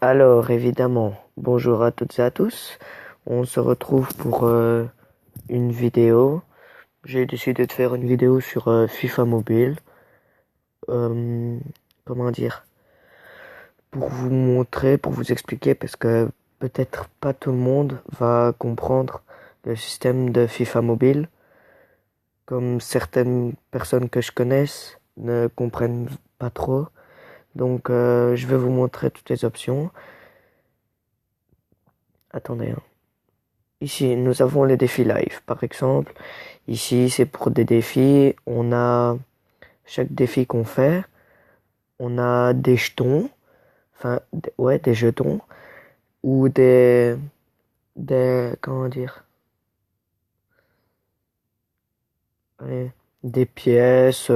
Alors, évidemment, bonjour à toutes et à tous. On se retrouve pour une vidéo. J'ai décidé de faire une vidéo sur FIFA Mobile. Euh, comment dire? Pour vous montrer, pour vous expliquer, parce que peut-être pas tout le monde va comprendre le système de FIFA Mobile, comme certaines personnes que je connaisse ne comprennent pas trop. Donc, je vais vous montrer toutes les options. Attendez, hein. Ici, nous avons les défis live, par exemple. Ici, c'est pour des défis. On a chaque défi qu'on fait, on a des jetons, enfin, ouais, des jetons ou comment dire, ouais, des pièces,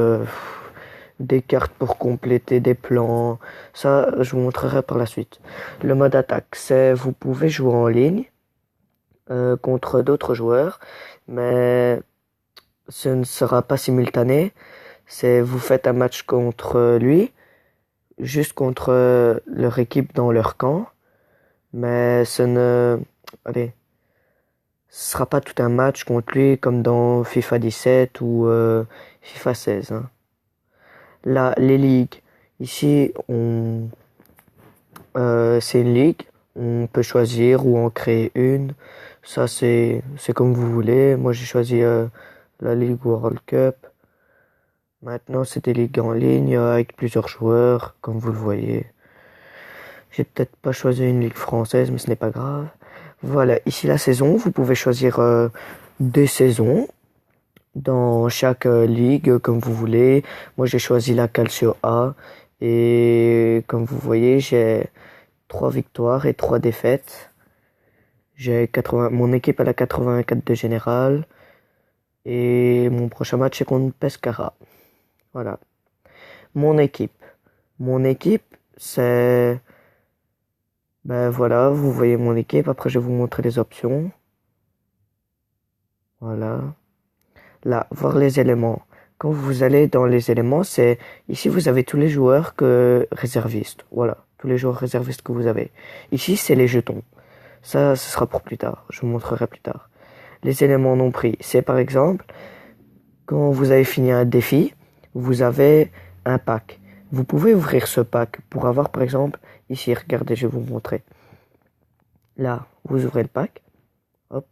des cartes pour compléter des plans. Ça, je vous montrerai par la suite. Le mode attaque, c'est vous pouvez jouer en ligne contre d'autres joueurs, mais ce ne sera pas simultané. C'est vous faites un match contre lui, juste contre leur équipe dans leur camp, mais allez, ce sera pas tout un match contre lui comme dans FIFA 17 ou FIFA 16, hein. Là, les ligues, ici, c'est une ligue, on peut choisir ou en créer une. Ça, c'est comme vous voulez. Moi, j'ai choisi la Ligue World Cup. Maintenant, c'est des ligues en ligne avec plusieurs joueurs, comme vous le voyez. J'ai peut-être pas choisi une ligue française, mais ce n'est pas grave. Voilà, ici la saison, vous pouvez choisir des saisons dans chaque ligue comme vous voulez. Moi, j'ai choisi la Calcio A et comme vous voyez, j'ai 3 victoires et 3 défaites. Mon équipe elle a 84 de général et mon prochain match est contre Pescara. Voilà. Mon équipe. Mon équipe, c'est ben voilà, vous voyez mon équipe. Après, je vais vous montrer les options. Voilà. Là, voir les éléments. Quand vous allez dans les éléments, c'est ici vous avez tous les joueurs que réservistes. Voilà, tous les joueurs réservistes que vous avez. Ici, c'est les jetons. Ça, ce sera pour plus tard. Je vous montrerai plus tard. Les éléments non pris, c'est par exemple quand vous avez fini un défi, vous avez un pack. Vous pouvez ouvrir ce pack pour avoir par exemple ici. Regardez, je vais vous montrer. Là, vous ouvrez le pack. Hop.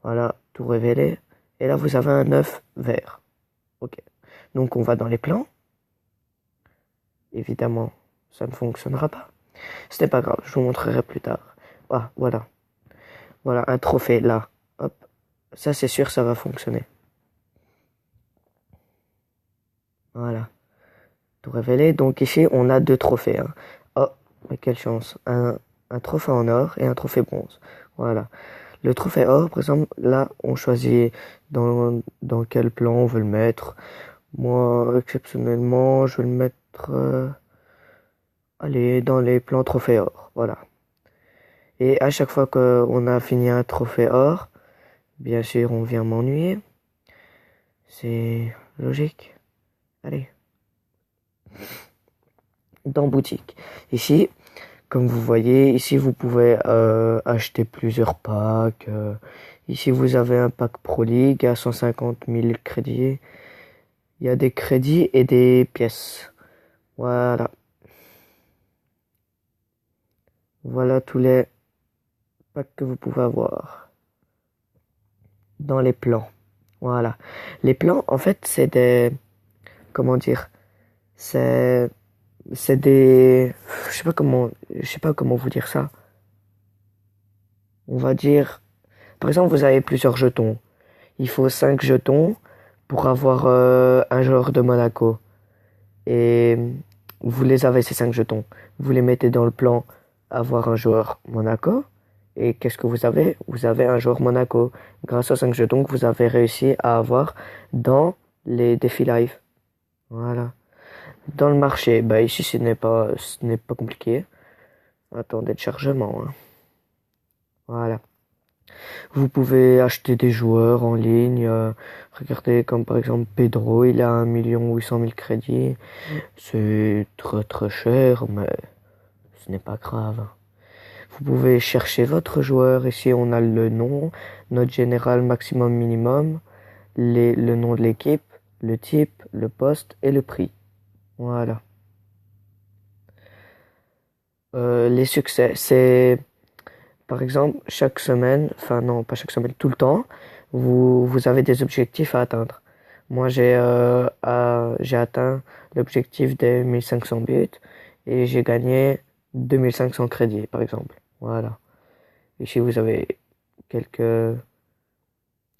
Voilà, tout révélé. Et là, vous avez un œuf vert. Ok. Donc, on va dans les plans. Évidemment, ça ne fonctionnera pas. Ce n'est pas grave, je vous montrerai plus tard. Ah, voilà. Voilà, un trophée, là. Hop. Ça, c'est sûr, ça va fonctionner. Voilà. Tout révélé. Donc, ici, on a 2 trophées, hein. Oh, mais quelle chance. Un trophée en or et un trophée bronze. Voilà. Le trophée or, par exemple, là, on choisit dans quel plan on veut le mettre. Moi, exceptionnellement, je vais le mettre, allez, dans les plans trophée or. Voilà. Et à chaque fois qu'on a fini un trophée or, bien sûr, on vient m'ennuyer. C'est logique. Allez. Dans boutique. Ici, comme vous voyez, ici vous pouvez acheter plusieurs packs. Ici vous avez un pack Pro League à 150 000 crédits. Il y a des crédits et des pièces. Voilà. Voilà tous les packs que vous pouvez avoir dans les plans. Voilà. Les plans, en fait, c'est des... Comment dire? C'est... C'est des... Je sais pas comment vous dire ça. On va dire... Par exemple, vous avez plusieurs jetons. Il faut 5 jetons pour avoir un joueur de Monaco. Et vous les avez, ces 5 jetons. Vous les mettez dans le plan avoir un joueur Monaco. Et qu'est-ce que vous avez? Vous avez un joueur Monaco. Grâce aux 5 jetons que vous avez réussi à avoir dans les défis live. Voilà. Dans le marché, bah ici ce n'est pas compliqué. Attendez le chargement, hein. Voilà. Vous pouvez acheter des joueurs en ligne. Regardez comme par exemple Pedro, il a 1 800 000 crédits. C'est très très cher, mais ce n'est pas grave. Vous pouvez chercher votre joueur. Ici, on a le nom, notre général maximum minimum, le nom de l'équipe, le type, le poste et le prix. Voilà. Les succès, c'est par exemple chaque semaine, enfin non, pas chaque semaine, tout le temps, vous avez des objectifs à atteindre. Moi, j'ai atteint l'objectif des 1500 buts et j'ai gagné 2500 crédits, par exemple. Voilà. Ici, vous avez quelques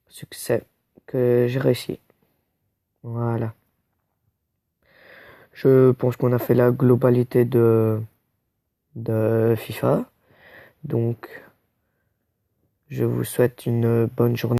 succès que j'ai réussi. Voilà. Je pense qu'on a fait la globalité de FIFA. Donc, je vous souhaite une bonne journée.